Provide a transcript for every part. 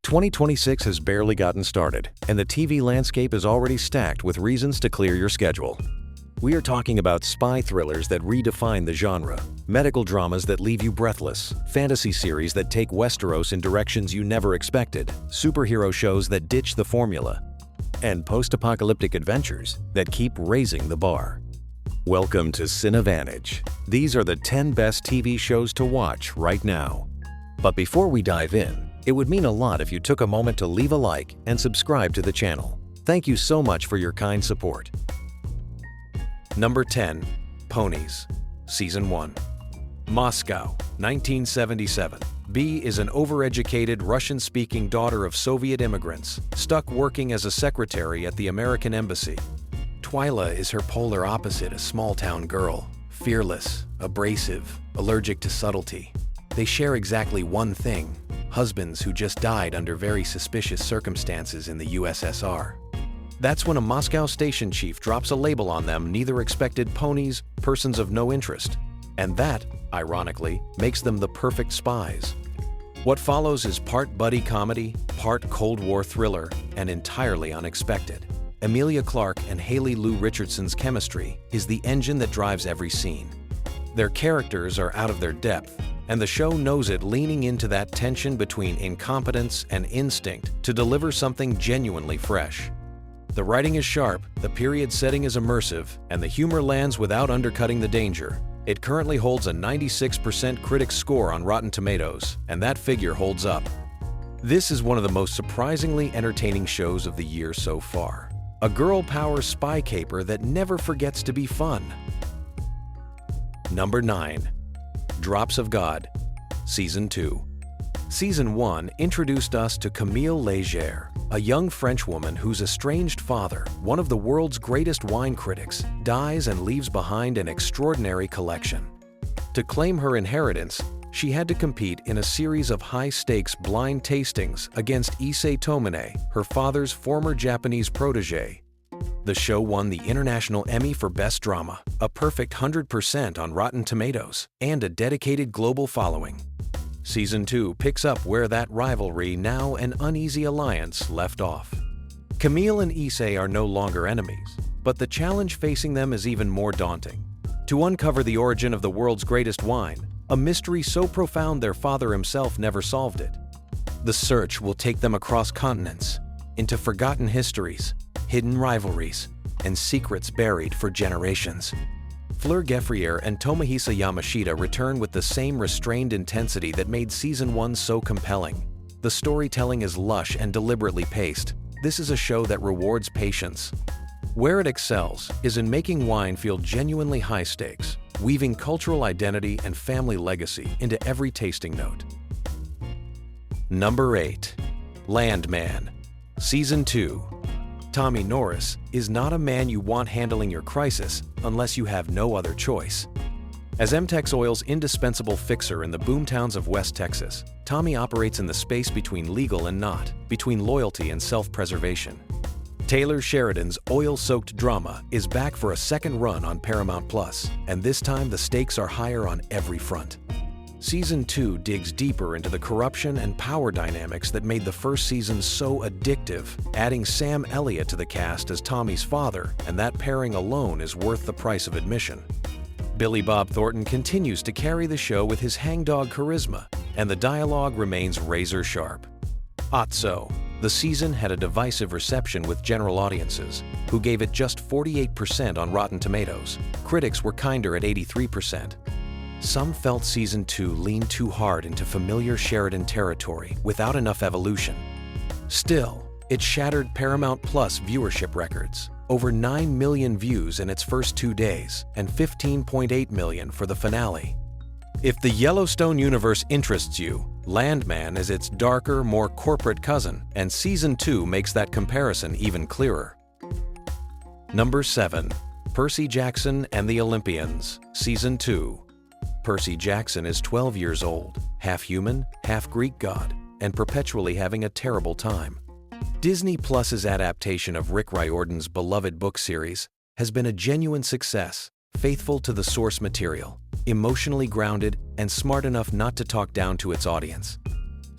2026 has barely gotten started, and the TV landscape is already stacked with reasons to clear your schedule. We are talking about spy thrillers that redefine the genre, medical dramas that leave you breathless, fantasy series that take Westeros in directions you never expected, superhero shows that ditch the formula, and post-apocalyptic adventures that keep raising the bar. Welcome to CineVantage. These are the 10 best TV shows to watch right now. But before we dive in, it would mean a lot if you took a moment to leave a like and subscribe to the channel. Thank you so much for your kind support. Number 10. Ponies. Season 1. Moscow, 1977. Bee is an overeducated, Russian-speaking daughter of Soviet immigrants, stuck working as a secretary at the American embassy. Twyla is her polar opposite, a small-town girl, fearless, abrasive, allergic to subtlety. They share exactly one thing: husbands who just died under very suspicious circumstances in the USSR. That's when a Moscow station chief drops a label on them neither expected: ponies, persons of no interest. And that, ironically, makes them the perfect spies. What follows is part buddy comedy, part Cold War thriller, and entirely unexpected. Emilia Clarke and Haley Lou Richardson's chemistry is the engine that drives every scene. Their characters are out of their depth, and the show knows it, leaning into that tension between incompetence and instinct to deliver something genuinely fresh. The writing is sharp, the period setting is immersive, and the humor lands without undercutting the danger. It currently holds a 96% critic score on Rotten Tomatoes, and that figure holds up. This is one of the most surprisingly entertaining shows of the year so far. A girl power spy caper that never forgets to be fun. Number 9. Drops of God. Season 2. Season 1 introduced us to Camille Léger, a young French woman whose estranged father, one of the world's greatest wine critics, dies and leaves behind an extraordinary collection. To claim her inheritance, she had to compete in a series of high-stakes blind tastings against Issei Tomine, her father's former Japanese protege. The show won the International Emmy for Best Drama, a perfect 100% on Rotten Tomatoes, and a dedicated global following. Season 2 picks up where that rivalry, now an uneasy alliance, left off. Camille and Issei are no longer enemies, but the challenge facing them is even more daunting. To uncover the origin of the world's greatest wine, a mystery so profound their father himself never solved it. The search will take them across continents, into forgotten histories, hidden rivalries, and secrets buried for generations. Fleur Geffrier and Tomohisa Yamashita return with the same restrained intensity that made Season 1 so compelling. The storytelling is lush and deliberately paced. This is a show that rewards patience. Where it excels is in making wine feel genuinely high stakes, weaving cultural identity and family legacy into every tasting note. Number 8. Landman. Season 2. Tommy Norris is not a man you want handling your crisis unless you have no other choice. As MTEX Oil's indispensable fixer in the boomtowns of West Texas, Tommy operates in the space between legal and not, between loyalty and self-preservation. Taylor Sheridan's oil-soaked drama is back for a second run on Paramount+, and this time the stakes are higher on every front. Season 2 digs deeper into the corruption and power dynamics that made the first season so addictive, adding Sam Elliott to the cast as Tommy's father, and that pairing alone is worth the price of admission. Billy Bob Thornton continues to carry the show with his hangdog charisma, and the dialogue remains razor-sharp. Otso. The season had a divisive reception with general audiences, who gave it just 48% on Rotten Tomatoes. Critics were kinder at 83%. Some felt Season 2 leaned too hard into familiar Sheridan territory without enough evolution. Still, it shattered Paramount Plus viewership records, over 9 million views in its first 2 days and 15.8 million for the finale. If the Yellowstone universe interests you, Landman is its darker, more corporate cousin, and Season 2 makes that comparison even clearer. Number 7. Percy Jackson and the Olympians. Season 2. Percy Jackson is 12 years old, half human, half Greek god, and perpetually having a terrible time. Disney Plus's adaptation of Rick Riordan's beloved book series has been a genuine success, faithful to the source material, emotionally grounded, and smart enough not to talk down to its audience.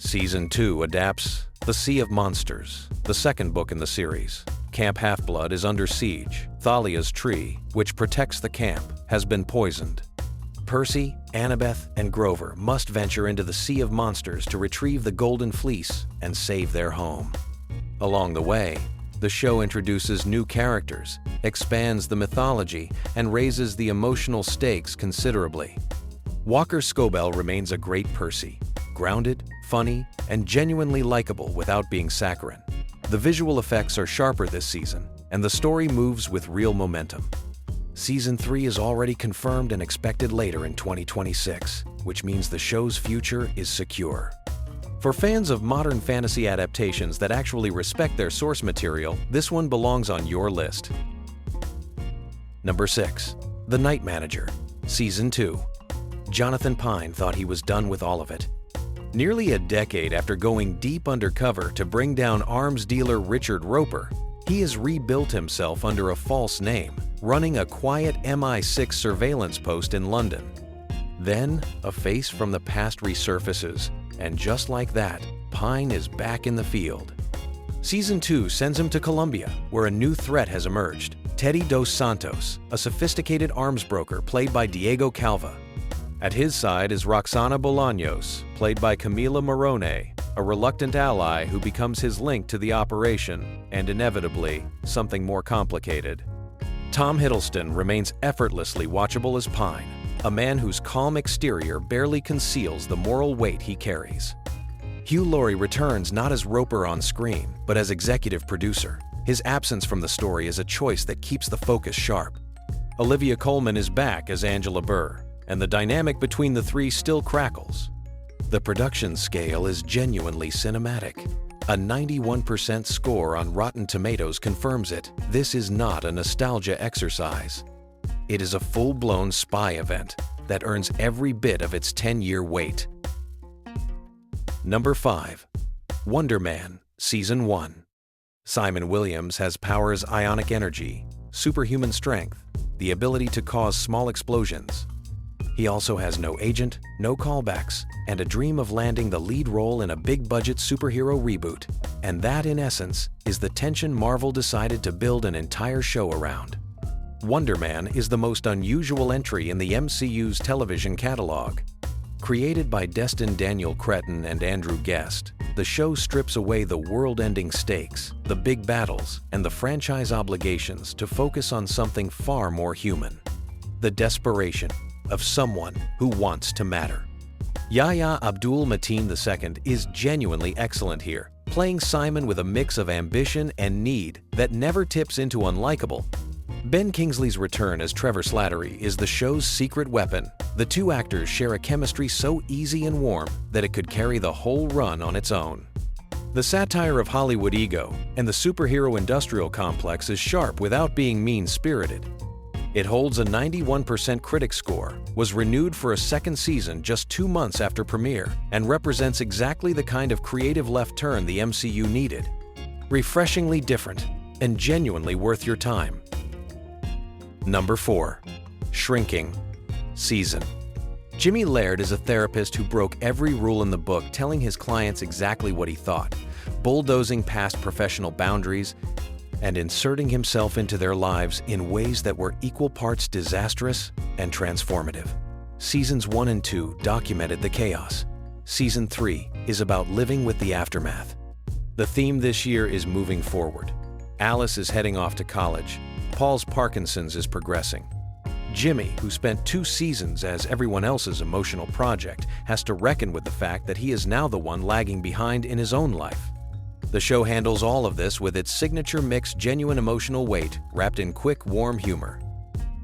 Season 2 adapts The Sea of Monsters, the second book in the series. Camp Half-Blood is under siege. Thalia's tree, which protects the camp, has been poisoned. Percy, Annabeth, and Grover must venture into the Sea of Monsters to retrieve the Golden Fleece and save their home. Along the way, the show introduces new characters, expands the mythology, and raises the emotional stakes considerably. Walker Scobell remains a great Percy, grounded, funny, and genuinely likable without being saccharine. The visual effects are sharper this season, and the story moves with real momentum. Season 3 is already confirmed and expected later in 2026, which means the show's future is secure. For fans of modern fantasy adaptations that actually respect their source material, this one belongs on your list. Number 6. The Night Manager, Season 2. Jonathan Pine thought he was done with all of it. Nearly a decade after going deep undercover to bring down arms dealer Richard Roper, he has rebuilt himself under a false name, running a quiet MI6 surveillance post in London. Then, a face from the past resurfaces, and just like that, Pine is back in the field. Season 2 sends him to Colombia, where a new threat has emerged: Teddy Dos Santos, a sophisticated arms broker played by Diego Calva. At his side is Roxana Bolaños, played by Camila Morone, a reluctant ally who becomes his link to the operation, and inevitably, something more complicated. Tom Hiddleston remains effortlessly watchable as Pine, a man whose calm exterior barely conceals the moral weight he carries. Hugh Laurie returns not as Roper on screen, but as executive producer. His absence from the story is a choice that keeps the focus sharp. Olivia Colman is back as Angela Burr, and the dynamic between the three still crackles. The production scale is genuinely cinematic. A 91% score on Rotten Tomatoes confirms it. This is not a nostalgia exercise. It is a full-blown spy event that earns every bit of its 10-year wait. Number 5. Wonder Man, Season 1. Simon Williams has powers ionic energy, superhuman strength, the ability to cause small explosions. He also has no agent, no callbacks, and a dream of landing the lead role in a big-budget superhero reboot. And that, in essence, is the tension Marvel decided to build an entire show around. Wonder Man is the most unusual entry in the MCU's television catalog. Created by Destin Daniel Cretton and Andrew Guest, the show strips away the world-ending stakes, the big battles, and the franchise obligations to focus on something far more human: the desperation of someone who wants to matter. Yahya Abdul-Mateen II is genuinely excellent here, playing Simon with a mix of ambition and need that never tips into unlikable. Ben Kingsley's return as Trevor Slattery is the show's secret weapon. The two actors share a chemistry so easy and warm that it could carry the whole run on its own. The satire of Hollywood ego and the superhero industrial complex is sharp without being mean-spirited. It holds a 91% critic score, was renewed for a second season just 2 months after premiere, and represents exactly the kind of creative left turn the MCU needed. Refreshingly different and genuinely worth your time. Number 4. Shrinking, Season. Jimmy Laird is a therapist who broke every rule in the book, telling his clients exactly what he thought, bulldozing past professional boundaries, and inserting himself into their lives in ways that were equal parts disastrous and transformative. Seasons 1 and 2 documented the chaos. Season 3 is about living with the aftermath. The theme this year is moving forward. Alice is heading off to college. Paul's Parkinson's is progressing. Jimmy, who spent 2 seasons as everyone else's emotional project, has to reckon with the fact that he is now the one lagging behind in his own life. The show handles all of this with its signature mixed genuine emotional weight wrapped in quick, warm humor.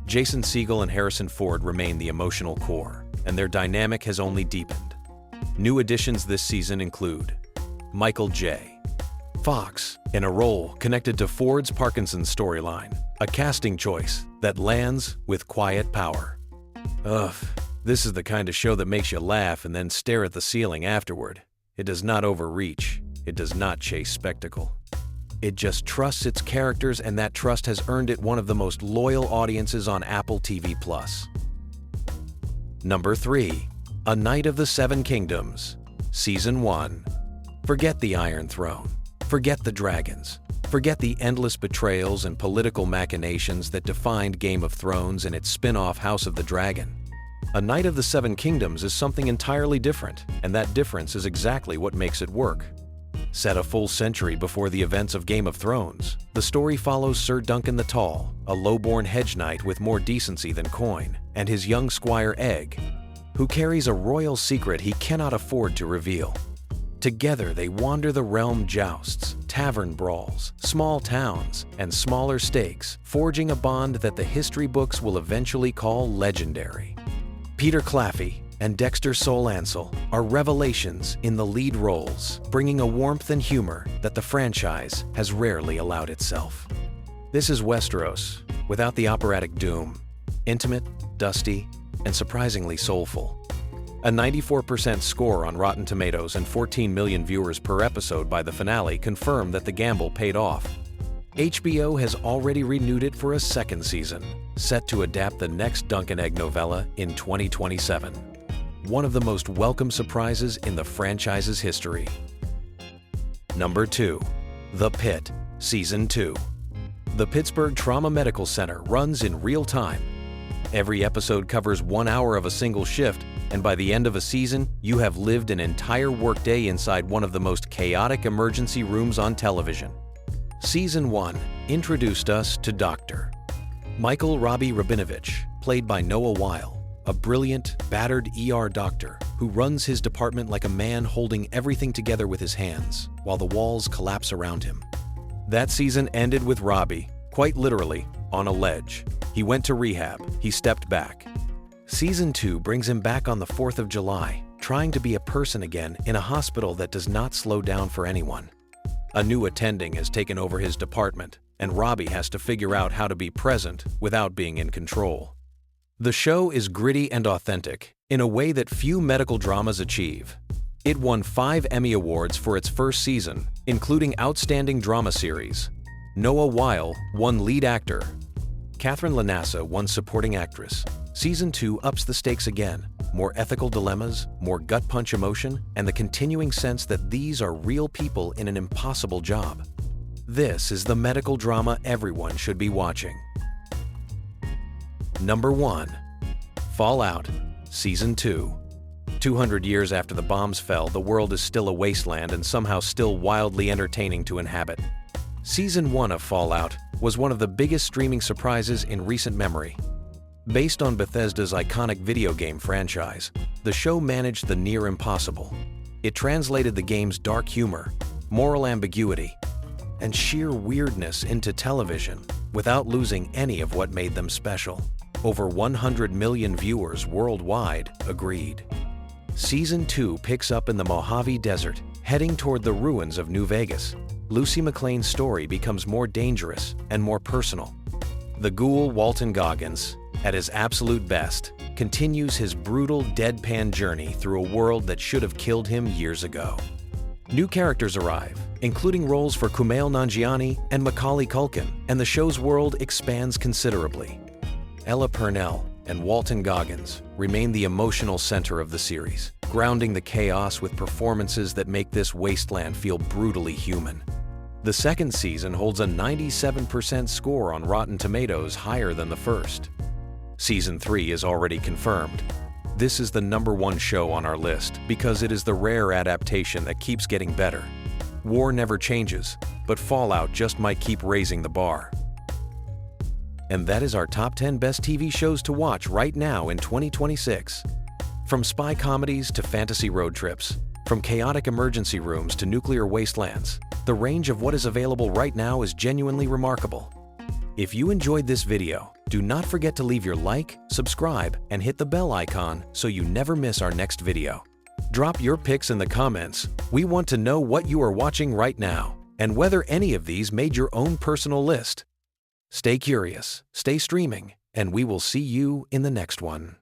Jason Segel and Harrison Ford remain the emotional core, and their dynamic has only deepened. New additions this season include Michael J. Fox, in a role connected to Ford's Parkinson's storyline, a casting choice that lands with quiet power. Ugh, this is the kind of show that makes you laugh and then stare at the ceiling afterward. It does not overreach. It does not chase spectacle. It just trusts its characters, and that trust has earned it one of the most loyal audiences on Apple TV+. Number 3. A Knight of the Seven Kingdoms, Season 1. Forget the Iron Throne. Forget the dragons. Forget the endless betrayals and political machinations that defined Game of Thrones and its spin-off House of the Dragon. A Knight of the Seven Kingdoms is something entirely different, and that difference is exactly what makes it work. Set a full century before the events of Game of Thrones, the story follows Sir Duncan the Tall, a low-born hedge knight with more decency than coin, and his young squire Egg, who carries a royal secret he cannot afford to reveal. Together they wander the realm jousts, tavern brawls, small towns, and smaller stakes, forging a bond that the history books will eventually call legendary. Peter Claffey and Dexter Solancel are revelations in the lead roles, bringing a warmth and humor that the franchise has rarely allowed itself. This is Westeros, without the operatic doom, intimate, dusty, and surprisingly soulful. A 94% score on Rotten Tomatoes and 14 million viewers per episode by the finale confirm that the gamble paid off. HBO has already renewed it for a second season, set to adapt the next Dunk and Egg novella in 2027. One of the most welcome surprises in the franchise's history. Number 2. The Pitt, Season 2. The Pittsburgh Trauma Medical Center runs in real time. Every episode covers 1 hour of a single shift, and by the end of a season, you have lived an entire workday inside one of the most chaotic emergency rooms on television. Season 1 introduced us to Dr. Michael Robbie Rabinovich, played by Noah Weil, a brilliant, battered ER doctor who runs his department like a man holding everything together with his hands while the walls collapse around him. That season ended with Robbie, quite literally, on a ledge. He went to rehab. He stepped back. Season 2 brings him back on the 4th of July, trying to be a person again in a hospital that does not slow down for anyone. A new attending has taken over his department, and Robbie has to figure out how to be present without being in control. The show is gritty and authentic, in a way that few medical dramas achieve. It won 5 Emmy Awards for its first season, including Outstanding Drama Series. Noah Weil won Lead Actor. Catherine Lanassa won Supporting Actress. Season 2 ups the stakes again. More ethical dilemmas, more gut-punch emotion, and the continuing sense that these are real people in an impossible job. This is the medical drama everyone should be watching. Number 1. Fallout, Season 2. 200 years after the bombs fell, the world is still a wasteland and somehow still wildly entertaining to inhabit. Season 1 of Fallout was one of the biggest streaming surprises in recent memory. Based on Bethesda's iconic video game franchise, the show managed the near impossible. It translated the game's dark humor, moral ambiguity, and sheer weirdness into television without losing any of what made them special. Over 100 million viewers worldwide agreed. Season 2 picks up in the Mojave Desert, heading toward the ruins of New Vegas. Lucy McClane's story becomes more dangerous and more personal. The ghoul Walton Goggins, at his absolute best, continues his brutal, deadpan journey through a world that should have killed him years ago. New characters arrive, including roles for Kumail Nanjiani and Macaulay Culkin, and the show's world expands considerably. Ella Purnell and Walton Goggins remain the emotional center of the series, grounding the chaos with performances that make this wasteland feel brutally human. The second season holds a 97% score on Rotten Tomatoes, higher than the first. Season 3 is already confirmed. This is the number 1 show on our list because it is the rare adaptation that keeps getting better. War never changes, but Fallout just might keep raising the bar. And that is our top 10 best TV shows to watch right now in 2026. From spy comedies to fantasy road trips, from chaotic emergency rooms to nuclear wastelands, the range of what is available right now is genuinely remarkable. If you enjoyed this video, do not forget to leave your like, subscribe, and hit the bell icon so you never miss our next video. Drop your picks in the comments. We want to know what you are watching right now and whether any of these made your own personal list. Stay curious, stay streaming, and we will see you in the next one.